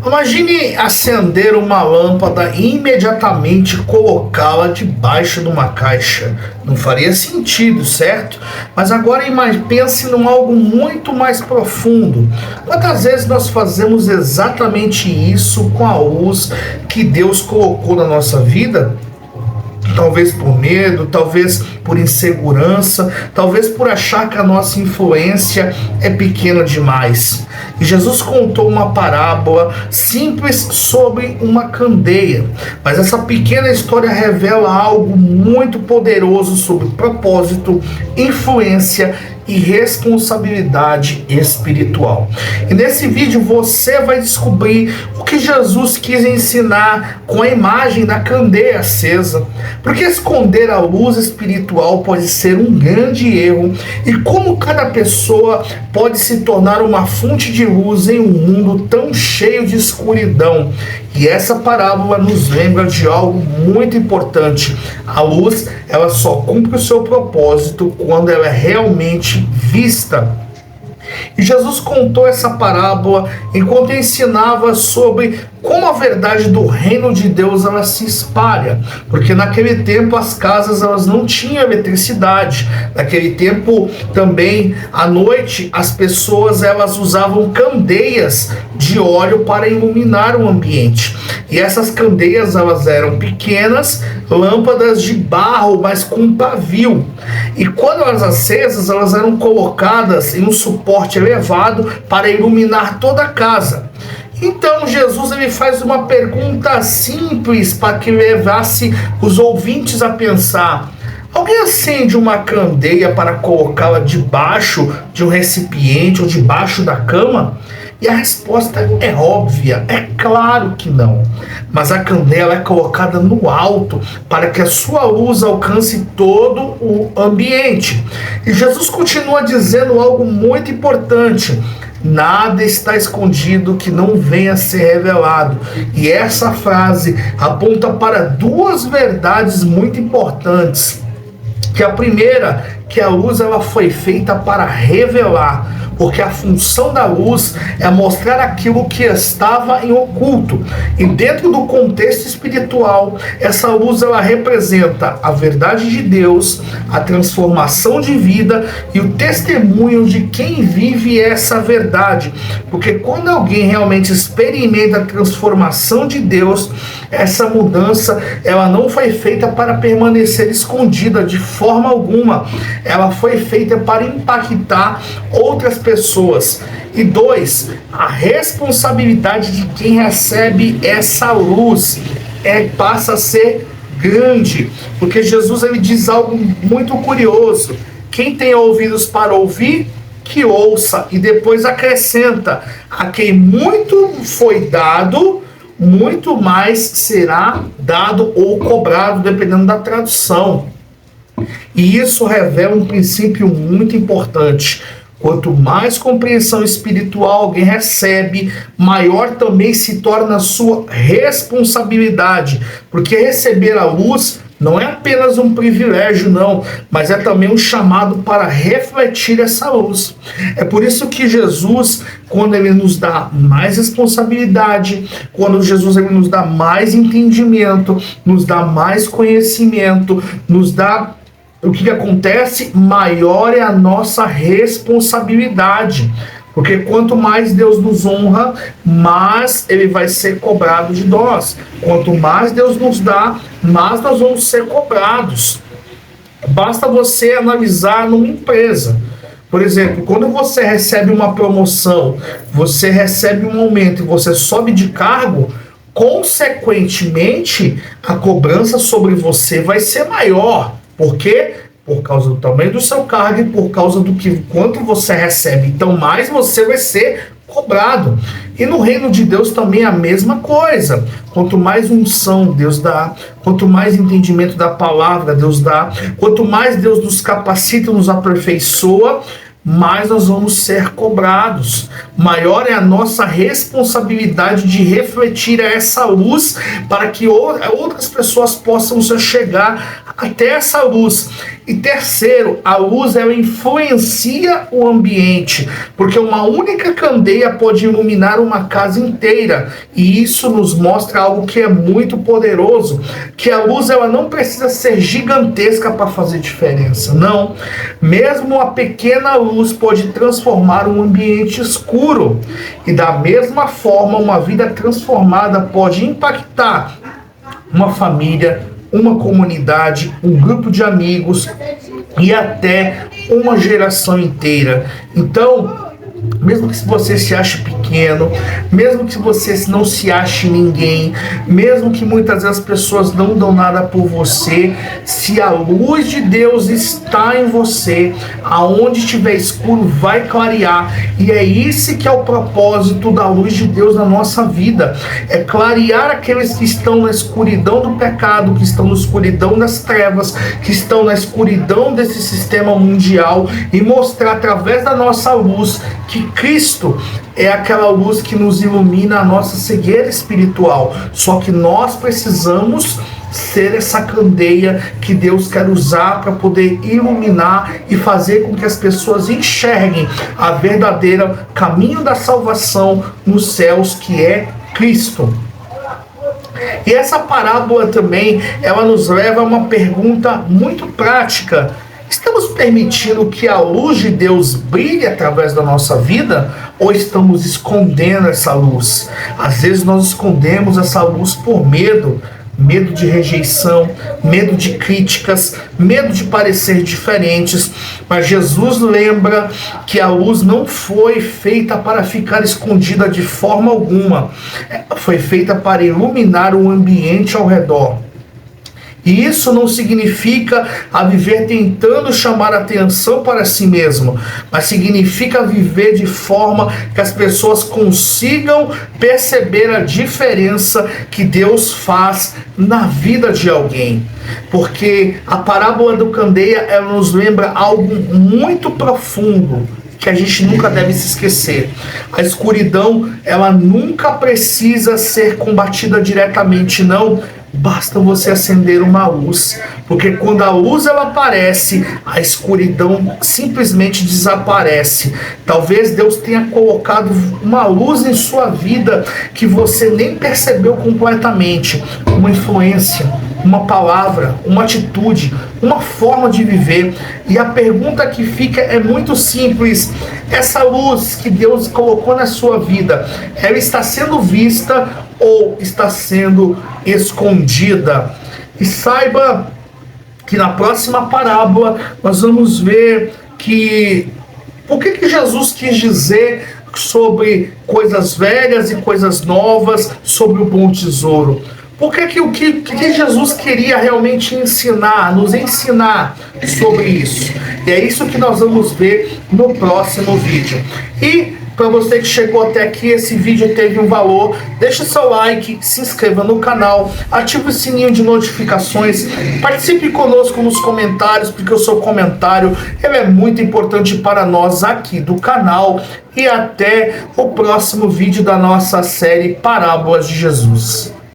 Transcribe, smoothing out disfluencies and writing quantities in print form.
Imagine acender uma lâmpada e imediatamente colocá-la debaixo de uma caixa. Não faria sentido, certo? Mas agora pense em algo muito mais profundo. Quantas vezes nós fazemos exatamente isso com a luz que Deus colocou na nossa vida? Talvez por medo, talvez por insegurança, talvez por achar que a nossa influência é pequena demais. E Jesus contou uma parábola simples sobre uma candeia, mas essa pequena história revela algo muito poderoso sobre propósito, influência e responsabilidade espiritual. E nesse vídeo você vai descobrir o que Jesus quis ensinar com a imagem da candeia acesa, porque esconder a luz espiritual pode ser um grande erro, e como cada pessoa pode se tornar uma fonte de luz em um mundo tão cheio de escuridão. E essa parábola nos lembra de algo muito importante. A luz, ela só cumpre o seu propósito quando ela é realmente vista. E Jesus contou essa parábola enquanto ensinava sobre como a verdade do reino de Deus ela se espalha, porque naquele tempo as casas elas não tinham eletricidade. Naquele tempo também à noite as pessoas elas usavam candeias de óleo para iluminar o ambiente. E essas candeias elas eram pequenas lâmpadas de barro, mas com pavio. E quando elas acesas, elas eram colocadas em um suporte elevado para iluminar toda a casa. Então Jesus ele faz uma pergunta simples para que levasse os ouvintes a pensar: alguém acende uma candeia para colocá-la debaixo de um recipiente ou debaixo da cama? E a resposta é óbvia, é claro que não. Mas a candeia é colocada no alto para que a sua luz alcance todo o ambiente. E Jesus continua dizendo algo muito importante: nada está escondido que não venha a ser revelado. E essa frase aponta para duas verdades muito importantes. Que a primeira, que a luz ela foi feita para revelar, porque a função da luz é mostrar aquilo que estava em oculto. E dentro do contexto espiritual, essa luz ela representa a verdade de Deus, a transformação de vida e o testemunho de quem vive essa verdade. Porque quando alguém realmente experimenta a transformação de Deus, essa mudança ela não foi feita para permanecer escondida de forma alguma. Ela foi feita para impactar outras pessoas. E dois, a responsabilidade de quem recebe essa luz passa a ser grande, porque Jesus ele diz algo muito curioso: quem tem ouvidos para ouvir, que ouça. E depois acrescenta: a quem muito foi dado, muito mais será dado ou cobrado, dependendo da tradução. E isso revela um princípio muito importante. Quanto mais compreensão espiritual alguém recebe, maior também se torna a sua responsabilidade. Porque receber a luz não é apenas um privilégio, não, mas é também um chamado para refletir essa luz. É por isso que Jesus, quando ele nos dá mais responsabilidade, quando Jesus ele nos dá mais entendimento, nos dá mais conhecimento, nos dá o que acontece, maior é a nossa responsabilidade. Porque quanto mais Deus nos honra, mais ele vai ser cobrado de nós. Quanto mais Deus nos dá, mais nós vamos ser cobrados. Basta você analisar numa empresa. Por exemplo, quando você recebe uma promoção, você recebe um aumento e você sobe de cargo, consequentemente, a cobrança sobre você vai ser maior. Por quê? Por causa do tamanho do seu cargo e por causa do quanto você recebe. Então, mais você vai ser cobrado. E no reino de Deus também é a mesma coisa. Quanto mais unção Deus dá, quanto mais entendimento da palavra Deus dá, quanto mais Deus nos capacita, nos aperfeiçoa, mais nós vamos ser cobrados. Maior é a nossa responsabilidade de refletir essa luz para que outras pessoas possam chegar até essa luz. E terceiro, a luz ela influencia o ambiente, porque uma única candeia pode iluminar uma casa inteira. E isso nos mostra algo que é muito poderoso, que a luz ela não precisa ser gigantesca para fazer diferença. Não, mesmo uma pequena luz pode transformar um ambiente escuro. E da mesma forma, uma vida transformada pode impactar uma família, uma comunidade, um grupo de amigos e até uma geração inteira. Então, mesmo que você se ache pequeno, mesmo que você não se ache ninguém, mesmo que muitas vezes as pessoas não dão nada por você, se a luz de Deus está em você, aonde estiver escuro vai clarear. E é esse que é o propósito da luz de Deus na nossa vida, é clarear aqueles que estão na escuridão do pecado, que estão na escuridão das trevas, que estão na escuridão desse sistema mundial, e mostrar através da nossa luz que Cristo é aquela luz que nos ilumina a nossa cegueira espiritual. Só que nós precisamos ser essa candeia que Deus quer usar para poder iluminar e fazer com que as pessoas enxerguem a verdadeira caminho da salvação nos céus, que é Cristo. E essa parábola também, ela nos leva a uma pergunta muito prática. Estamos permitindo que a luz de Deus brilhe através da nossa vida, ou estamos escondendo essa luz? Às vezes nós escondemos essa luz por medo de rejeição, medo de críticas, medo de parecer diferentes. Mas Jesus lembra que a luz não foi feita para ficar escondida de forma alguma. Ela foi feita para iluminar o ambiente ao redor. E isso não significa a viver tentando chamar atenção para si mesmo, mas significa viver de forma que as pessoas consigam perceber a diferença que Deus faz na vida de alguém. Porque a parábola do candeia, ela nos lembra algo muito profundo, que a gente nunca deve se esquecer. A escuridão, ela nunca precisa ser combatida diretamente, não. Basta você acender uma luz, porque quando a luz ela aparece, a escuridão simplesmente desaparece. Talvez Deus tenha colocado uma luz em sua vida que você nem percebeu completamente, uma influência, uma palavra, uma atitude, uma forma de viver. E a pergunta que fica é muito simples: essa luz que Deus colocou na sua vida, ela está sendo vista ou está sendo escondida? E saiba que na próxima parábola nós vamos ver que o que Jesus quis dizer sobre coisas velhas e coisas novas, sobre o bom tesouro. Porque o que Jesus queria realmente ensinar, nos ensinar sobre isso. E é isso que nós vamos ver no próximo vídeo. E para você que chegou até aqui, esse vídeo teve um valor, deixa seu like, se inscreva no canal, ative o sininho de notificações, participe conosco nos comentários, porque o seu comentário ele é muito importante para nós aqui do canal. E até o próximo vídeo da nossa série Parábolas de Jesus.